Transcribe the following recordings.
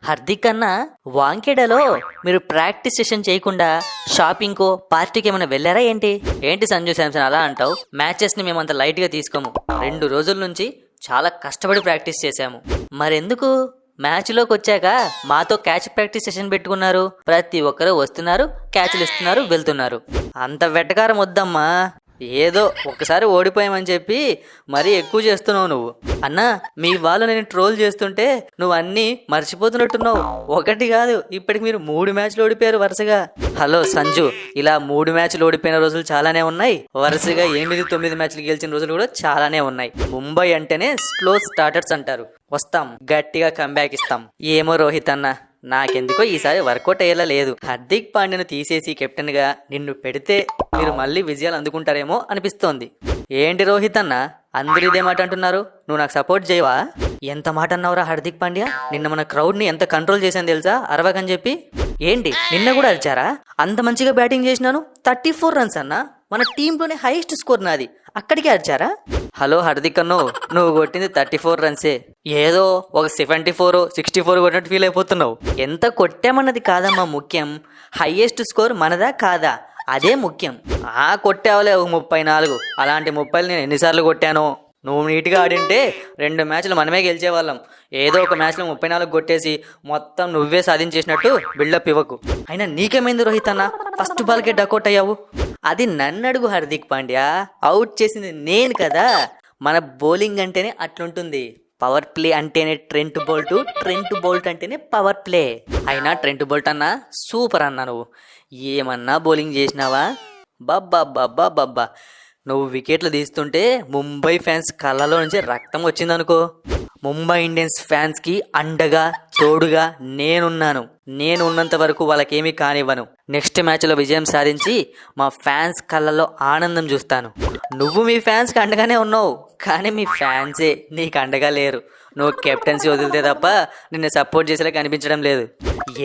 హార్దిక్ అన్న, వాంకేడలో మీరు practice session చేయకుండా షాపింగ్కో పార్టీకి ఏమైనా వెళ్ళారా ఏంటి? ఏంటి సంజు శాంసన్ అలా అంటావు? మ్యాచెస్ని మేమంత లైట్గా తీసుకోము. 2 రోజుల నుంచి చాలా కష్టపడి ప్రాక్టీస్ చేశాము. మరెందుకు మ్యాచ్లోకి వచ్చాక మాతో క్యాచ్ ప్రాక్టీస్ సెషన్ పెట్టుకున్నారు? ప్రతి ఒక్కరు వస్తున్నారు, క్యాచ్లు ఇస్తున్నారు, వెళ్తున్నారు. అంత వెటకారం వద్దమ్మా. ఏదో ఒకసారి ఓడిపోయామని చెప్పి మరీ ఎక్కువ చేస్తున్నావు నువ్వు. అన్నా, మీ వాళ్ళు నేను ట్రోల్ చేస్తుంటే నువ్వు అన్నీ మర్చిపోతున్నట్టున్నావు. ఒకటి కాదు, ఇప్పటికి మీరు 3 మ్యాచ్లు ఓడిపోయారు వరుసగా. హలో సంజు, ఇలా 3 మ్యాచ్లు ఓడిపోయిన రోజులు చాలానే ఉన్నాయి. వరుసగా 8-9 మ్యాచ్లు గెలిచిన రోజులు కూడా చాలానే ఉన్నాయి. ముంబై అంటేనే స్లో స్టార్టర్స్ అంటారు. వస్తాం, గట్టిగా కంబ్యాక్ ఇస్తాం. ఏమో రోహిత్ అన్న, నాకెందుకో ఈసారి వర్కౌట్ అయ్యేలా లేదు. హార్దిక్ పాండ్యాను తీసేసి కెప్టెన్ గా నిన్ను పెడితే మీరు మళ్ళీ విజయాలు అందుకుంటారేమో అనిపిస్తోంది. ఏంటి రోహిత్ అన్న, అందరూ ఇదే మాట అంటున్నారు, నువ్వు నాకు సపోర్ట్ చేయవా? ఎంత మాట అన్నావురా హార్దిక్ పాండ్యా? నిన్న మన క్రౌడ్ ని ఎంత కంట్రోల్ చేశాను తెలుసా, అరవకని చెప్పి. ఏంటి నిన్న కూడా అరిచారా? అంత మంచిగా బ్యాటింగ్ చేసినాను, 34 రన్స్ అన్నా. మన టీంలోనే హైయెస్ట్ స్కోర్ నాది, అక్కడికి అరిచారా? హలో హార్దిక్ అన్నో, నువ్వు కొట్టింది 34 రన్సే. ఏదో ఒక 74, 64 కొట్టినట్టు ఫీల్ అయిపోతున్నావు. ఎంత కొట్టామన్నది కాదమ్మా ముఖ్యం, హైయెస్ట్ స్కోర్ మనదా కాదా అదే ముఖ్యం. కొట్టావులే ఒక 34. అలాంటి 30 నేను ఎన్నిసార్లు కొట్టానో. నువ్వు నీట్గా ఆడింటే 2 మ్యాచ్లు మనమే గెలిచేవాళ్ళం. ఏదో ఒక మ్యాచ్లో 34 కొట్టేసి మొత్తం నువ్వే సాధించేసినట్టు బిల్డప్ ఇవ్వకు. అయినా నీకేమైంది రోహిత్ అన్న, ఫస్ట్ బాల్కే డకౌట్ అయ్యావు? అది నన్ను అడుగు హార్దిక్ పాండ్యా, అవుట్ చేసింది నేను కదా. మన బౌలింగ్ అంటేనే అట్లుంటుంది. పవర్ ప్లే అంటేనే ట్రెంట్ బోల్ట్ అంటేనే పవర్ ప్లే. అయినా ట్రెంట్ బోల్ట్ అన్నా సూపర్ అన్నా. నువ్వు ఏమన్నా బౌలింగ్ చేసినావా? బబ్బా, నువ్వు వికెట్లు తీస్తుంటే ముంబై ఫ్యాన్స్ కళ్ళలో నుంచి రక్తం వచ్చిందనుకో. ముంబై ఇండియన్స్ ఫ్యాన్స్కి అండగా తోడుగా నేనున్నాను. నేను ఉన్నంత వరకు వాళ్ళకేమీ కానివ్వను. నెక్స్ట్ మ్యాచ్లో విజయం సాధించి మా ఫ్యాన్స్ కళ్ళలో ఆనందం చూస్తాను. నువ్వు మీ ఫ్యాన్స్కి అండగానే ఉన్నావు, కానీ మీ ఫ్యాన్సే నీకు అండగా లేరు. నువ్వు కెప్టెన్సీ వదిలితే తప్ప నిన్ను సపోర్ట్ చేసేలా కనిపించడం లేదు.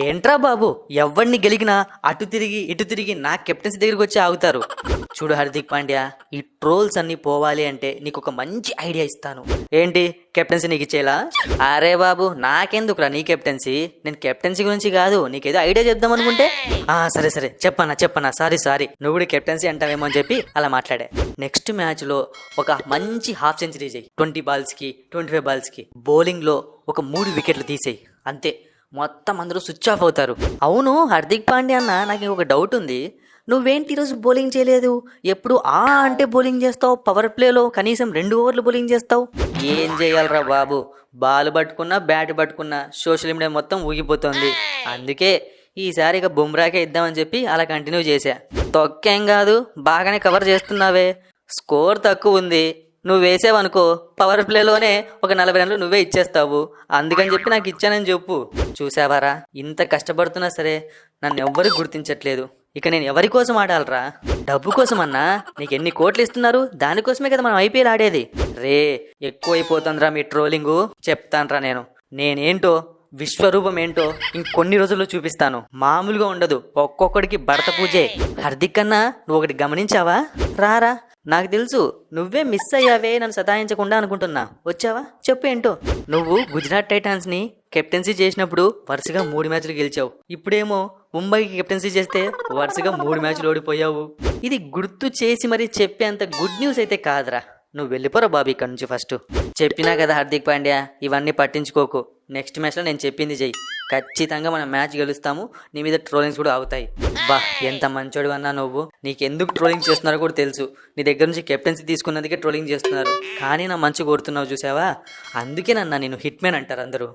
ఏంట్రా బాబు, ఎవరిని గెలిగినా అటు తిరిగి ఇటు తిరిగి నా కెప్టెన్సీ దగ్గరికి వచ్చి ఆగుతారు. చూడు హార్దిక్ పాండ్యా, ఈ ట్రోల్స్ అన్ని పోవాలి అంటే నీకు ఒక మంచి ఐడియా ఇస్తాను. ఏంటి, కెప్టెన్సీ నీకు ఇచ్చేలా? అరే బాబు, నాకెందుకురా నీ కెప్టెన్సీ? నేను కెప్టెన్సీ గురించి కాదు, నీకేదో ఐడియా చెప్దాం అనుకుంటే. సరే చెప్పన్నా, సారీ. నువ్వు కూడా కెప్టెన్సీ అంటావేమో అని చెప్పి అలా మాట్లాడా. నెక్స్ట్ మ్యాచ్లో ఒక మంచి హాఫ్ సెంచరీ చేయి. 20 బాల్స్కి 25 బాల్స్కి బౌలింగ్లో ఒక 3 వికెట్లు తీసేయి. అంతే, మొత్తం అందరూ స్విచ్ ఆఫ్ అవుతారు. అవును హార్దిక్ పాండ్యా అన్న, నాకు ఒక డౌట్ ఉంది. నువ్వేంటి ఈరోజు బౌలింగ్ చేయలేదు? ఎప్పుడు అంటే బౌలింగ్ చేస్తావు, పవర్ ప్లేలో కనీసం 2 ఓవర్లు బౌలింగ్ చేస్తావు. ఏం చేయాలరా బాబు, బాల్ పట్టుకున్నా బ్యాట్ పట్టుకున్నా సోషల్ మీడియా మొత్తం ఊగిపోతుంది. అందుకే ఈసారి ఇక బుమ్రాకే ఇద్దామని చెప్పి అలా కంటిన్యూ చేశా. తొక్కేం కాదు, బాగానే కవర్ చేస్తున్నావే. స్కోర్ తక్కువ ఉంది, నువ్వు వేసావనుకో పవర్ ప్లేలోనే ఒక 40 రన్లు నువ్వే ఇచ్చేస్తావు. అందుకని చెప్పి నాకు ఇచ్చానని చెప్పు. చూసావారా, ఇంత కష్టపడుతున్నా సరే నన్ను ఎవ్వరు గుర్తించట్లేదు. ఇక నేను ఎవరి కోసం ఆడాలరా? డబ్బు కోసం అన్నా? నీకు ఎన్ని కోట్లు ఇస్తున్నారు, దానికోసమే కదా మనం ఐపీఎల్ ఆడేది. రే, ఎక్కువైపోతుందిరా మీ ట్రోలింగు. చెప్తాన్రా నేనేంటో, విశ్వరూపం ఏంటో ఇంకొన్ని రోజుల్లో చూపిస్తాను. మామూలుగా ఉండదు, ఒక్కొక్కడికి భర్త పూజే. హార్దిక్ అన్నా, నువ్వు ఒకటి గమనించావా? రారా, నాకు తెలుసు నువ్వే మిస్ అయ్యావే నన్ను సతాయించకుండా అనుకుంటున్నా. వచ్చావా? చెప్పు ఏంటో. నువ్వు గుజరాత్ టైటాన్స్ ని కెప్టెన్సీ చేసినప్పుడు వరుసగా 3 మ్యాచ్లు గెలిచావు. ఇప్పుడేమో ముంబైకి కెప్టెన్సీ చేస్తే వరుసగా 3 మ్యాచ్లు ఓడిపోయావు. ఇది గుర్తు చేసి మరీ చెప్పేంత గుడ్ న్యూస్ అయితే కాదురా. నువ్వు వెళ్ళిపోరా బాబు ఇక్కడ నుంచి. ఫస్ట్ చెప్పినా కదా హార్దిక్ పాండ్యా, ఇవన్నీ పట్టించుకోకు. నెక్స్ట్ మ్యాచ్లో నేను చెప్పింది చెయ్యి, ఖచ్చితంగా మనం మ్యాచ్ గెలుస్తాము. నీ మీద ట్రోలింగ్స్ కూడా అవుతాయి. ఎంత మంచోడు అన్నా నువ్వు. నీకెందుకు ట్రోలింగ్ చేస్తున్నారో కూడా తెలుసు. నీ దగ్గర నుంచి కెప్టెన్సీ తీసుకున్నందుకే ట్రోలింగ్ చేస్తున్నారు, కానీ నా మంచి కోరుతున్నావు చూసావా? అందుకే నన్ను హిట్ మ్యాన్ అంటారు అందరూ.